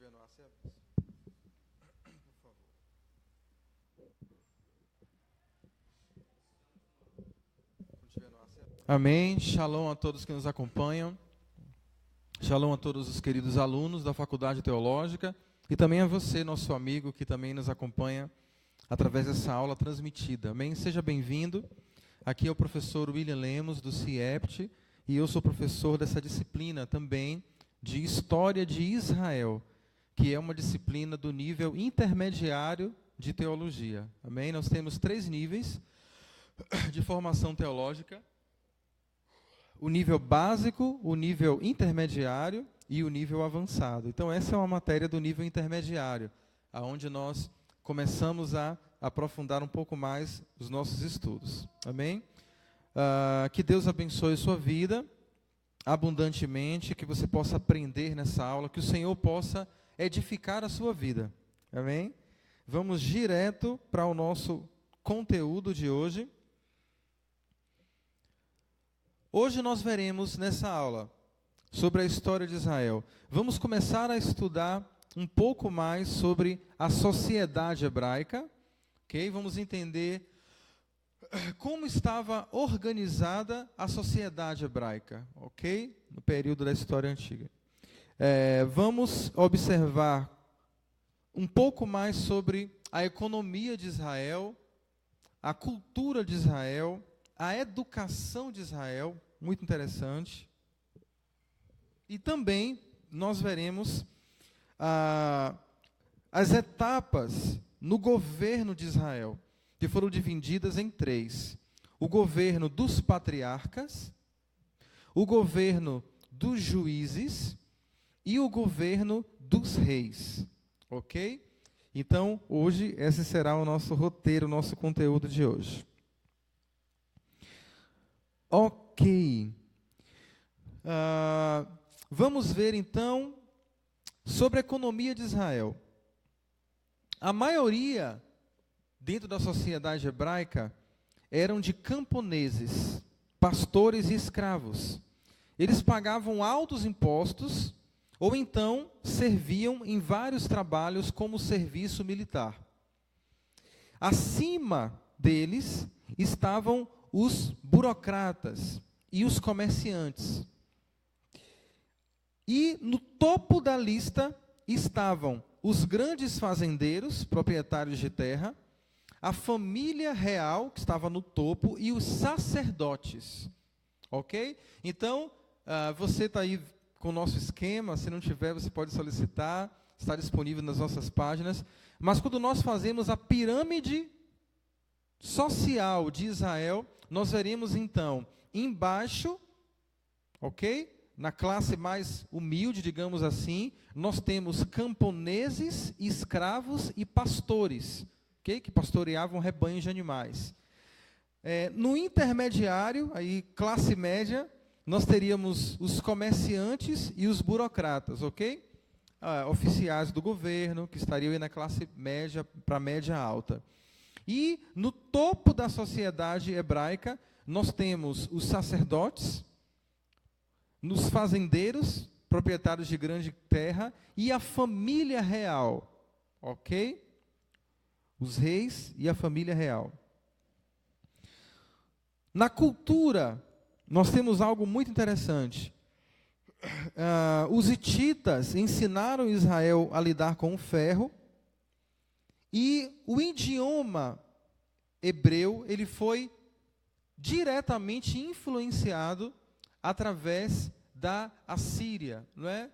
tiver no ar, você avisa. Por favor. Quando tiver no ar, você avisa. Amém. Shalom a todos que nos acompanham. Shalom a todos os queridos alunos da Faculdade Teológica e também a você, nosso amigo, que também nos acompanha através dessa aula transmitida. Amém? Seja bem-vindo. Aqui é o professor William Lemos, do CIEPT, e eu sou professor dessa disciplina também de História de Israel, que é uma disciplina do nível intermediário de teologia. Amém? Nós temos 3 níveis de formação teológica: o nível básico, o nível intermediário e o nível avançado. Então, essa é uma matéria do nível intermediário, aonde nós começamos a aprofundar um pouco mais os nossos estudos. Amém? Que Deus abençoe sua vida abundantemente, que você possa aprender nessa aula, que o Senhor possa edificar a sua vida. Amém? Vamos direto para o nosso conteúdo de hoje. Hoje nós veremos nessa aula sobre a história de Israel. Vamos começar a estudar um pouco mais sobre a sociedade hebraica, ok? Vamos entender como estava organizada a sociedade hebraica, ok? No período da história antiga. Vamos observar um pouco mais sobre a economia de Israel, a cultura de Israel, a educação de Israel, muito interessante. E também nós veremos as etapas no governo de Israel, que foram divididas em 3. O governo dos patriarcas, o governo dos juízes e o governo dos reis. Ok? Então, hoje, esse será o nosso roteiro, o nosso conteúdo de hoje. Ok. Vamos ver, então, sobre a economia de Israel. A maioria, dentro da sociedade hebraica, eram de camponeses, pastores e escravos. Eles pagavam altos impostos ou então serviam em vários trabalhos como serviço militar. Acima deles estavam os burocratas e os comerciantes. E no topo da lista estavam os grandes fazendeiros, proprietários de terra, a família real, que estava no topo, e os sacerdotes. Ok? Então, você está aí com o nosso esquema. Se não tiver, você pode solicitar. Está disponível nas nossas páginas. Mas quando nós fazemos a pirâmide social de Israel, nós veremos, então, embaixo, ok? Na classe mais humilde, digamos assim, nós temos camponeses, escravos e pastores, okay? Que pastoreavam rebanhos de animais. No intermediário, aí classe média, nós teríamos os comerciantes e os burocratas, ok? Oficiais do governo, que estariam aí na classe média para média alta. E no topo da sociedade hebraica, nós temos os sacerdotes, nos fazendeiros, proprietários de grande terra, e a família real, ok? Os reis e a família real. Na cultura, nós temos algo muito interessante. Os hititas ensinaram Israel a lidar com o ferro, e o idioma hebreu, ele foi diretamente influenciado através da Assíria, não é?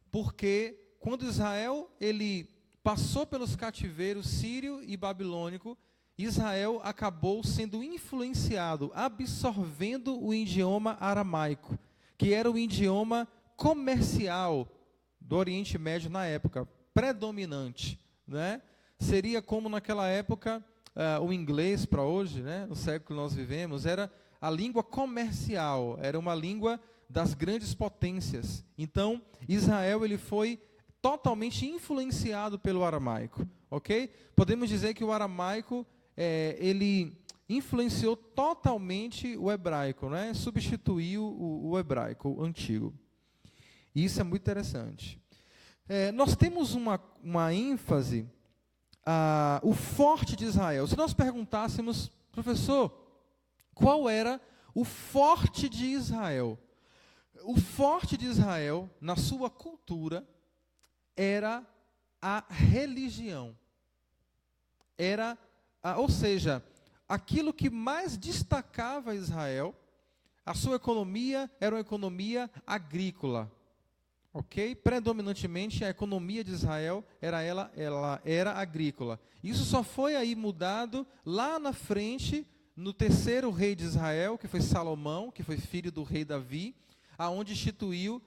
Porque quando Israel ele passou pelos cativeiros sírio e babilônico, Israel acabou sendo influenciado, absorvendo o idioma aramaico, que era o idioma comercial do Oriente Médio na época, predominante, né? Seria como naquela época o inglês para hoje, né? No século que nós vivemos, era a língua comercial, era uma língua das grandes potências. Então, Israel ele foi totalmente influenciado pelo aramaico, ok? Podemos dizer que o aramaico ele influenciou totalmente o hebraico, né? Substituiu o hebraico antigo. E isso é muito interessante. nós temos uma ênfase, o forte de Israel. Se nós perguntássemos, professor, qual era o forte de Israel? O forte de Israel, na sua cultura, era a religião. Ou seja, aquilo que mais destacava Israel, a sua economia era uma economia agrícola. Ok? Predominantemente a economia de Israel ela era agrícola. Isso só foi aí mudado lá na frente, no terceiro rei de Israel, que foi Salomão, que foi filho do rei Davi, aonde instituiu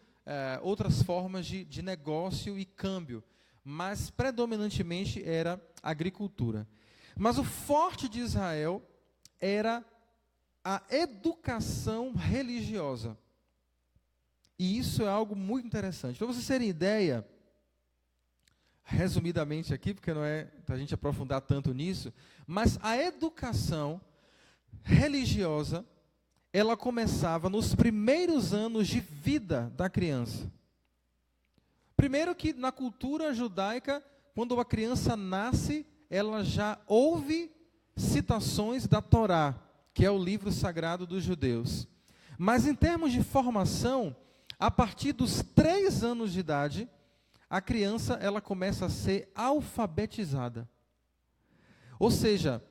outras formas de negócio e câmbio. Mas predominantemente era agricultura. Mas o forte de Israel era a educação religiosa. E isso é algo muito interessante. Para vocês terem ideia, resumidamente aqui, porque não é para a gente aprofundar tanto nisso, mas a educação religiosa, ela começava nos primeiros anos de vida da criança. Primeiro que na cultura judaica, quando uma criança nasce, ela já ouve citações da Torá, que é o livro sagrado dos judeus. Mas em termos de formação, a partir dos 3 anos de idade, a criança ela começa a ser alfabetizada. Ou seja,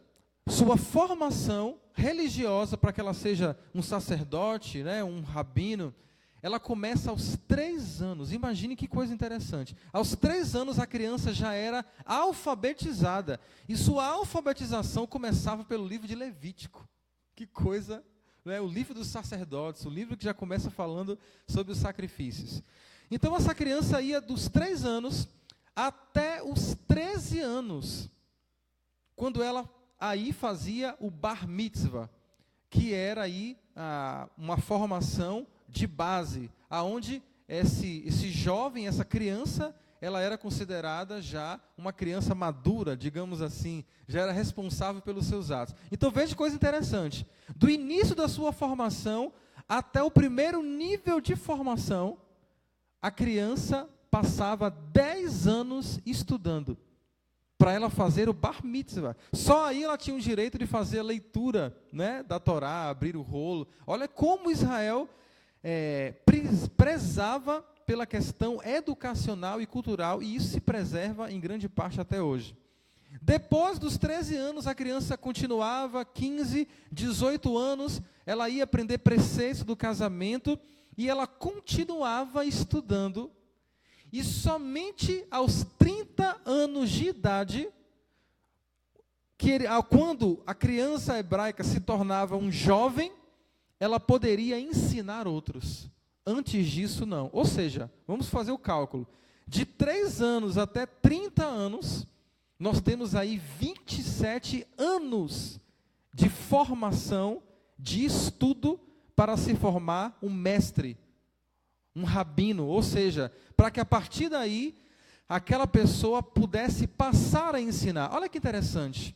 sua formação religiosa, para que ela seja um sacerdote, né, um rabino, ela começa aos 3 anos. Imagine que coisa interessante. Aos 3 anos a criança já era alfabetizada. E sua alfabetização começava pelo livro de Levítico. Que coisa, né? O livro dos sacerdotes, o livro que já começa falando sobre os sacrifícios. Então essa criança ia dos 3 anos até os 13 anos, quando ela aí fazia o bar mitzvah, que era aí uma formação de base, aonde esse jovem, essa criança, ela era considerada já uma criança madura, digamos assim, já era responsável pelos seus atos. Então veja que coisa interessante, do início da sua formação até o primeiro nível de formação, a criança passava 10 anos estudando, para ela fazer o bar mitzvah. Só aí ela tinha o direito de fazer a leitura, né, da Torá, abrir o rolo. Olha como Israel prezava pela questão educacional e cultural, e isso se preserva em grande parte até hoje. Depois dos 13 anos, a criança continuava, 15, 18 anos, ela ia aprender preceitos do casamento, e ela continuava estudando, e somente aos 30 anos de idade, quando a criança hebraica se tornava um jovem, ela poderia ensinar outros. Antes disso, não. Ou seja, vamos fazer o cálculo. De 3 anos até 30 anos, nós temos aí 27 anos de formação, de estudo, para se formar um mestre, um rabino. Ou seja, para que a partir daí, aquela pessoa pudesse passar a ensinar. Olha que interessante.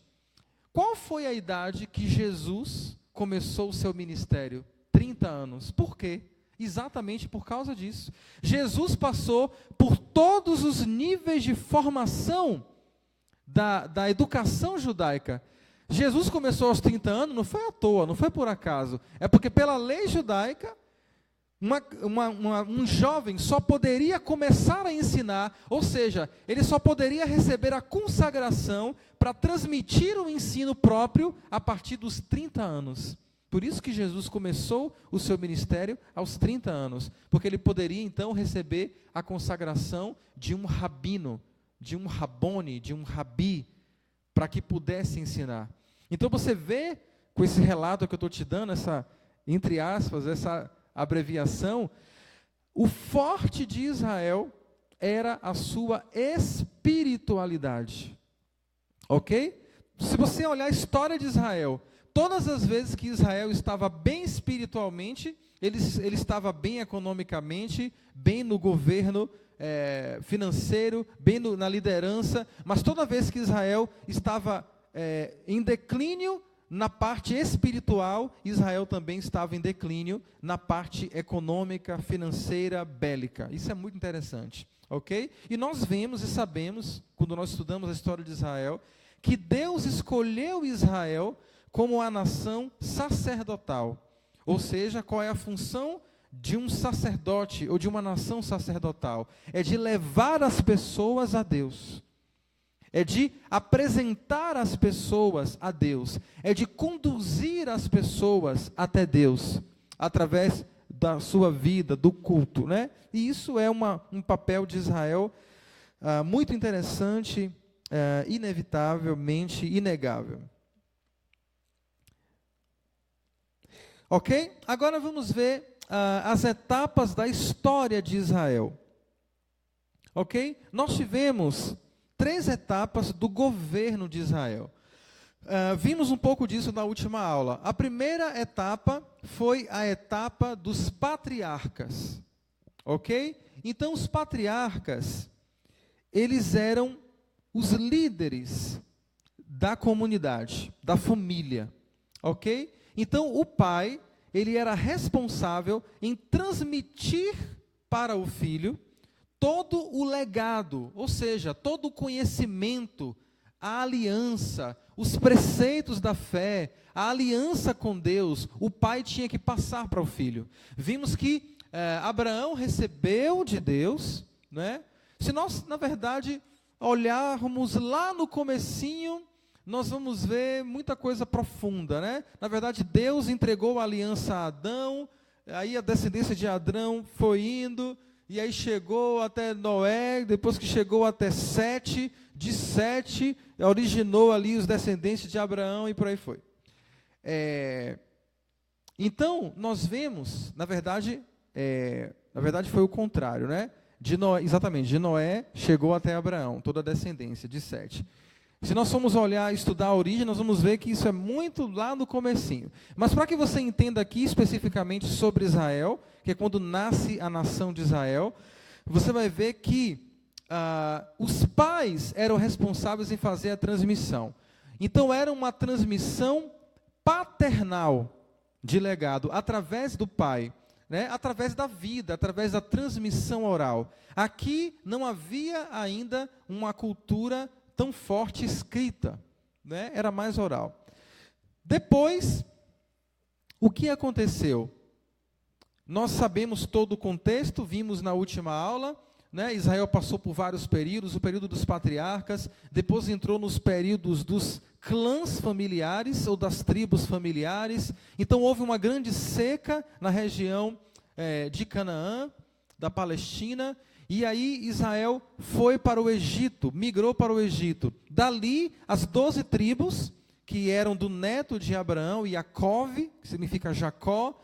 Qual foi a idade que Jesus começou o seu ministério? 30 anos. Por quê? Exatamente por causa disso. Jesus passou por todos os níveis de formação da educação judaica. Jesus começou aos 30 anos, não foi à toa, não foi por acaso. É porque pela lei judaica, um jovem só poderia começar a ensinar, ou seja, ele só poderia receber a consagração para transmitir o ensino próprio a partir dos 30 anos. Por isso que Jesus começou o seu ministério aos 30 anos, porque ele poderia então receber a consagração de um rabino, de um rabone, de um rabi, para que pudesse ensinar. Então você vê, com esse relato que eu estou te dando, essa, entre aspas, essa abreviação, o forte de Israel era a sua espiritualidade. Ok? Se você olhar a história de Israel, todas as vezes que Israel estava bem espiritualmente, ele estava bem economicamente, bem no governo financeiro, bem na liderança, mas toda vez que Israel estava em declínio na parte espiritual, Israel também estava em declínio, na parte econômica, financeira, bélica. Isso é muito interessante, ok? E nós vemos e sabemos, quando nós estudamos a história de Israel, que Deus escolheu Israel como a nação sacerdotal. Ou seja, qual é a função de um sacerdote ou de uma nação sacerdotal? É de levar as pessoas a Deus. É de apresentar as pessoas a Deus. É de conduzir as pessoas até Deus, através da sua vida, do culto, né? E isso é um papel de Israel muito interessante, inevitavelmente inegável. Ok? Agora vamos ver as etapas da história de Israel. Ok? Nós tivemos 3 etapas do governo de Israel. Vimos um pouco disso na última aula. A primeira etapa foi a etapa dos patriarcas. Ok? Então, os patriarcas, eles eram os líderes da comunidade, da família. Ok? Então, o pai, ele era responsável em transmitir para o filho todo o legado, ou seja, todo o conhecimento, a aliança, os preceitos da fé, a aliança com Deus, o pai tinha que passar para o filho. Vimos que Abraão recebeu de Deus, né? Se nós, na verdade, olharmos lá no comecinho, nós vamos ver muita coisa profunda, né? Na verdade, Deus entregou a aliança a Adão, aí a descendência de Adão foi indo, e aí chegou até Noé, depois que chegou até Sete, de Sete, originou ali os descendentes de Abraão e por aí foi. Então, nós vemos, na verdade foi o contrário, né? Exatamente, de Noé chegou até Abraão, toda a descendência de Sete. Se nós formos olhar e estudar a origem, nós vamos ver que isso é muito lá no comecinho. Mas para que você entenda aqui especificamente sobre Israel, que é quando nasce a nação de Israel, você vai ver que os pais eram responsáveis em fazer a transmissão. Então era uma transmissão paternal de legado, através do pai, né? Através da vida, através da transmissão oral. Aqui não havia ainda uma cultura tão forte escrita, né? Era mais oral. Depois, o que aconteceu? Nós sabemos todo o contexto, vimos na última aula, né? Israel passou por vários períodos, o período dos patriarcas, depois entrou nos períodos dos clãs familiares, ou das tribos familiares. Então houve uma grande seca na região de Canaã, da Palestina, e aí Israel foi para o Egito, migrou para o Egito. Dali, as 12 tribos, que eram do neto de Abraão, Iacove, que significa Jacó,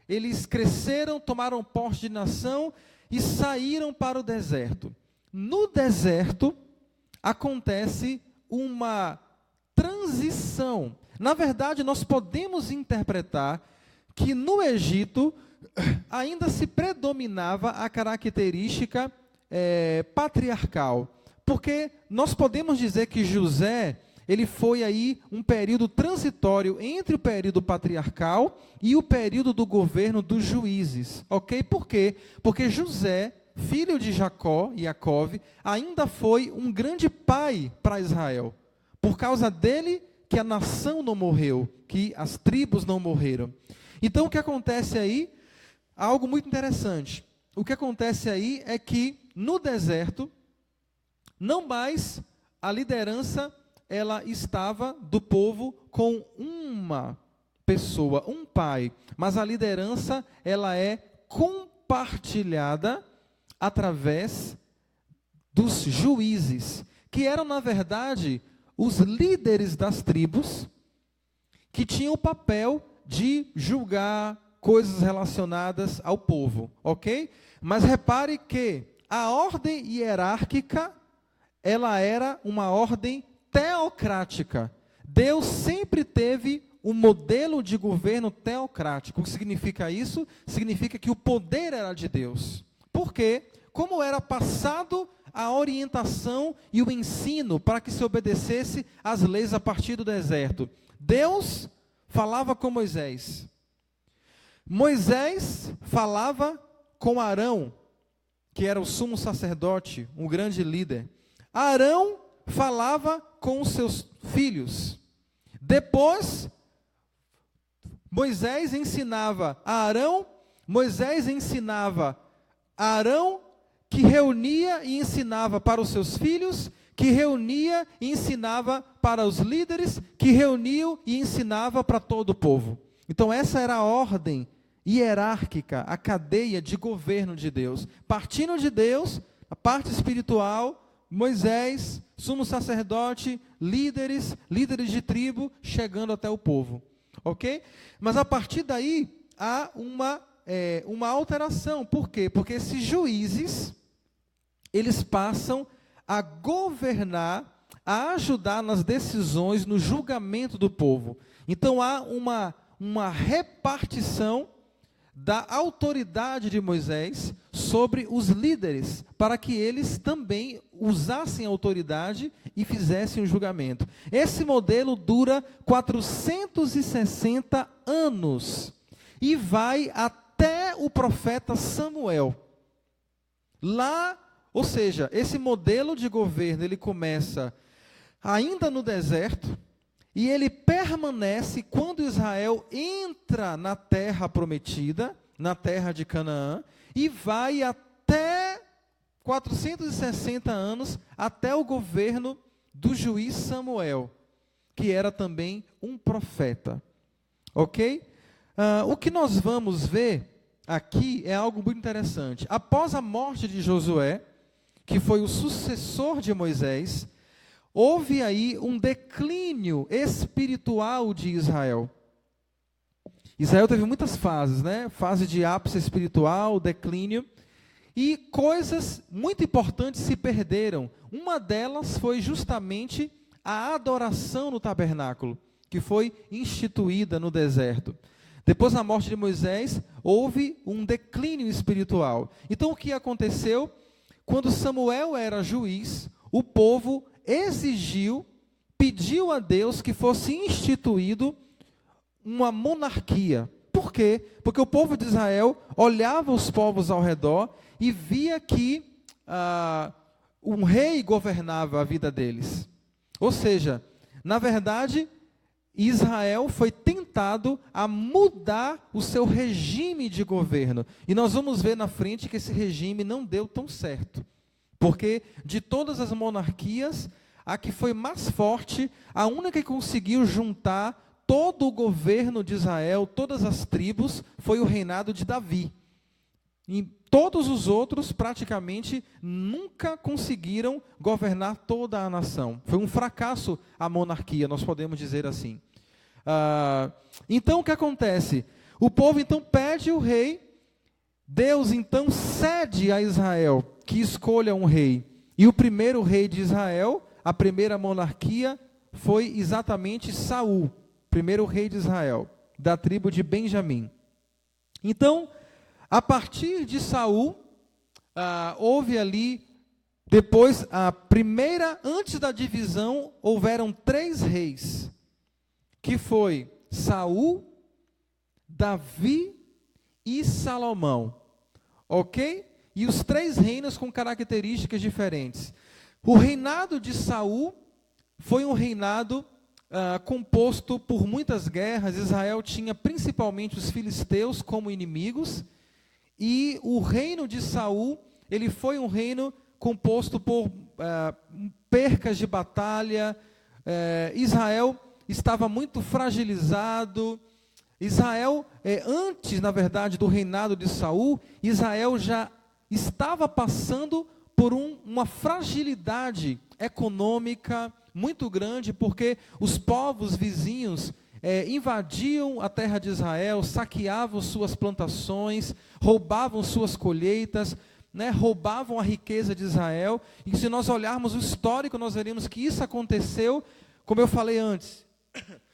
eles cresceram, tomaram posse de nação e saíram para o deserto. No deserto, acontece uma transição. Na verdade, nós podemos interpretar que no Egito ainda se predominava a característica patriarcal, porque nós podemos dizer que José, ele foi aí um período transitório entre o período patriarcal e o período do governo dos juízes, ok? Por quê? Porque José, filho de Jacó e Iacove, ainda foi um grande pai para Israel. Por causa dele que a nação não morreu, que as tribos não morreram. Então o que acontece aí? Algo muito interessante. O que acontece aí é que no deserto, não mais a liderança ela estava do povo com uma pessoa, um pai, mas a liderança ela é compartilhada através dos juízes, que eram na verdade os líderes das tribos, que tinham o papel de julgar coisas relacionadas ao povo, ok? Mas repare que a ordem hierárquica, ela era uma ordem teocrática. Deus sempre teve um modelo de governo teocrático. O que significa isso? Significa que o poder era de Deus. Por quê? Como era passado a orientação e o ensino para que se obedecesse às leis a partir do deserto? Deus falava com Moisés. Moisés falava com Arão, que era o sumo sacerdote, um grande líder. Arão falava com os seus filhos. Depois, Moisés ensinava a Arão, que reunia e ensinava para os seus filhos, que reunia e ensinava para os líderes, que reuniu e ensinava para todo o povo. Então essa era a ordem hierárquica, a cadeia de governo de Deus. Partindo de Deus, a parte espiritual, Moisés, sumo sacerdote, líderes de tribo, chegando até o povo. Ok? Mas a partir daí, há uma alteração. Por quê? Porque esses juízes, eles passam a governar, a ajudar nas decisões, no julgamento do povo. Então há uma repartição da autoridade de Moisés sobre os líderes, para que eles também usassem a autoridade e fizessem o julgamento. Esse modelo dura 460 anos e vai até o profeta Samuel. Lá, ou seja, esse modelo de governo, ele começa ainda no deserto, e ele permanece quando Israel entra na terra prometida, na terra de Canaã, e vai até 460 anos, até o governo do juiz Samuel, que era também um profeta. Ok? O que nós vamos ver aqui é algo muito interessante. Após a morte de Josué, que foi o sucessor de Moisés, houve aí um declínio espiritual de Israel. Israel teve muitas fases, né? Fase de ápice espiritual, declínio, e coisas muito importantes se perderam. Uma delas foi justamente a adoração no tabernáculo, que foi instituída no deserto. Depois da morte de Moisés, houve um declínio espiritual. Então o que aconteceu? Quando Samuel era juiz, o povo pediu a Deus que fosse instituído uma monarquia. Por quê? Porque o povo de Israel olhava os povos ao redor e via que um rei governava a vida deles. Ou seja, na verdade, Israel foi tentado a mudar o seu regime de governo. E nós vamos ver na frente que esse regime não deu tão certo. Porque de todas as monarquias, a que foi mais forte, a única que conseguiu juntar todo o governo de Israel, todas as tribos, foi o reinado de Davi. E todos os outros, praticamente, nunca conseguiram governar toda a nação. Foi um fracasso a monarquia, nós podemos dizer assim. Então, o que acontece? O povo, então, pede o rei. Deus, então, cede a Israel que escolha um rei. E o primeiro rei de Israel, a primeira monarquia, foi exatamente Saul, primeiro rei de Israel, da tribo de Benjamim. Então, a partir de Saul, houve ali, depois, antes da divisão, houveram 3 reis, que foi Saul, Davi e Salomão. Ok? E os 3 reinos com características diferentes. O reinado de Saul foi um reinado composto por muitas guerras. Israel tinha principalmente os filisteus como inimigos. E o reino de Saul, ele foi um reino composto por percas de batalha. Israel estava muito fragilizado. Israel, antes, na verdade, do reinado de Saul, Israel já estava passando por uma fragilidade econômica muito grande, porque os povos vizinhos invadiam a terra de Israel, saqueavam suas plantações, roubavam suas colheitas, né, roubavam a riqueza de Israel. E se nós olharmos o histórico, nós veremos que isso aconteceu, como eu falei antes,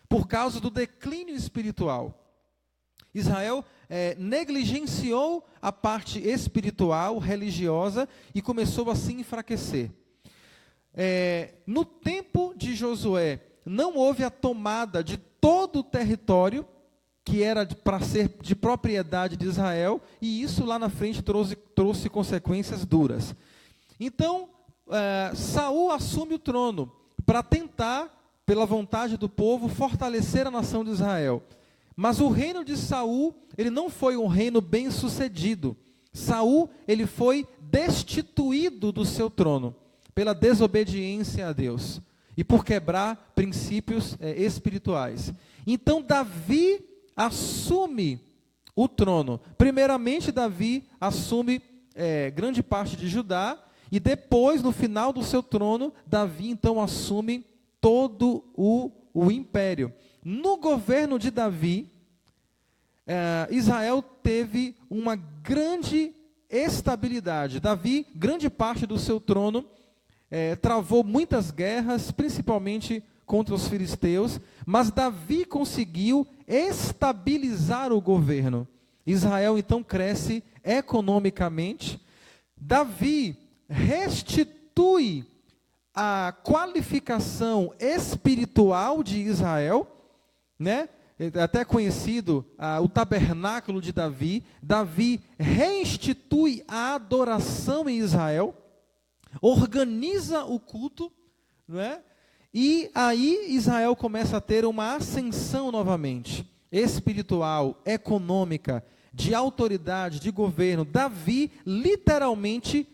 por causa do declínio espiritual. Israel negligenciou a parte espiritual, religiosa, e começou a se enfraquecer. No tempo de Josué, não houve a tomada de todo o território que era para ser de propriedade de Israel, e isso lá na frente trouxe consequências duras. Então, Saul assume o trono para tentar, pela vontade do povo, fortalecer a nação de Israel. Mas o reino de Saul, ele não foi um reino bem sucedido. Saul, ele foi destituído do seu trono pela desobediência a Deus e por quebrar princípios espirituais. Então Davi assume o trono. Primeiramente, Davi assume grande parte de Judá, e depois, no final do seu trono, Davi então assume todo o império. No governo de Davi, Israel teve uma grande estabilidade. Davi, grande parte do seu trono, travou muitas guerras, principalmente contra os filisteus, mas Davi conseguiu estabilizar o governo. Israel então cresce economicamente. Davi restitui a qualificação espiritual de Israel, né? Até conhecido o tabernáculo de Davi. Davi reinstitui a adoração em Israel, organiza o culto, né? E aí Israel começa a ter uma ascensão novamente, espiritual, econômica, de autoridade, de governo. Davi literalmente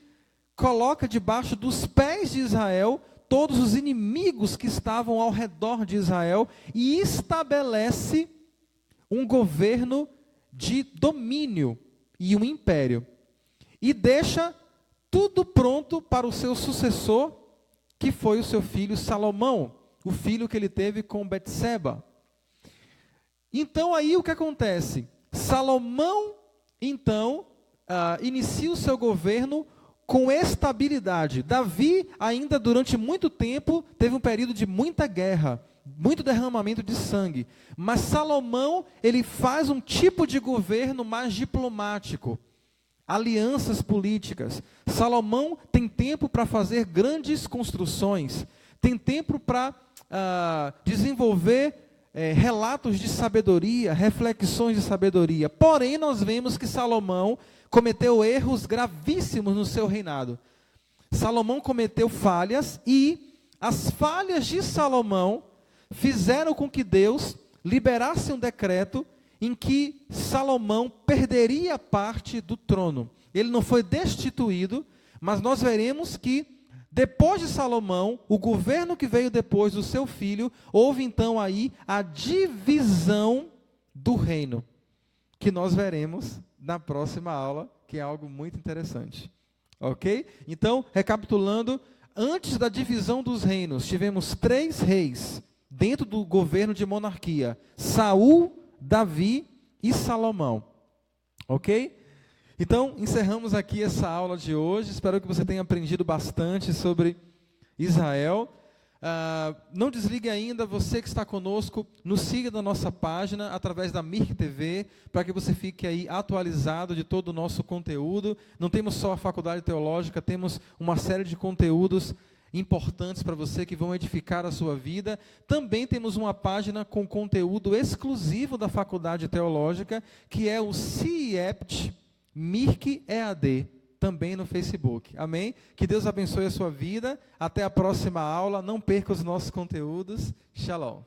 coloca debaixo dos pés de Israel todos os inimigos que estavam ao redor de Israel e estabelece um governo de domínio e um império. E deixa tudo pronto para o seu sucessor, que foi o seu filho Salomão, o filho que ele teve com Betseba. Então aí o que acontece? Salomão, então, inicia o seu governo com estabilidade. Davi, ainda durante muito tempo, teve um período de muita guerra, muito derramamento de sangue. Mas Salomão, ele faz um tipo de governo mais diplomático, alianças políticas. Salomão tem tempo para fazer grandes construções, tem tempo para desenvolver relatos de sabedoria, reflexões de sabedoria. Porém, nós vemos que Salomão cometeu erros gravíssimos no seu reinado. Salomão cometeu falhas, e as falhas de Salomão fizeram com que Deus liberasse um decreto em que Salomão perderia parte do trono. Ele não foi destituído, mas nós veremos que depois de Salomão, o governo que veio depois do seu filho, houve então aí a divisão do reino, que nós veremos na próxima aula, que é algo muito interessante. Ok? Então, recapitulando, antes da divisão dos reinos, tivemos 3 reis dentro do governo de monarquia: Saul, Davi e Salomão. Ok? Então, encerramos aqui essa aula de hoje. Espero que você tenha aprendido bastante sobre Israel. Não desligue ainda, você que está conosco, nos siga na nossa página, através da Mirk TV, para que você fique aí atualizado de todo o nosso conteúdo. Não temos só a Faculdade Teológica, temos uma série de conteúdos importantes para você que vão edificar a sua vida. Também temos uma página com conteúdo exclusivo da Faculdade Teológica, que é o CIEPT Mirk EAD, também no Facebook. Amém? Que Deus abençoe a sua vida. Até a próxima aula. Não perca os nossos conteúdos. Shalom.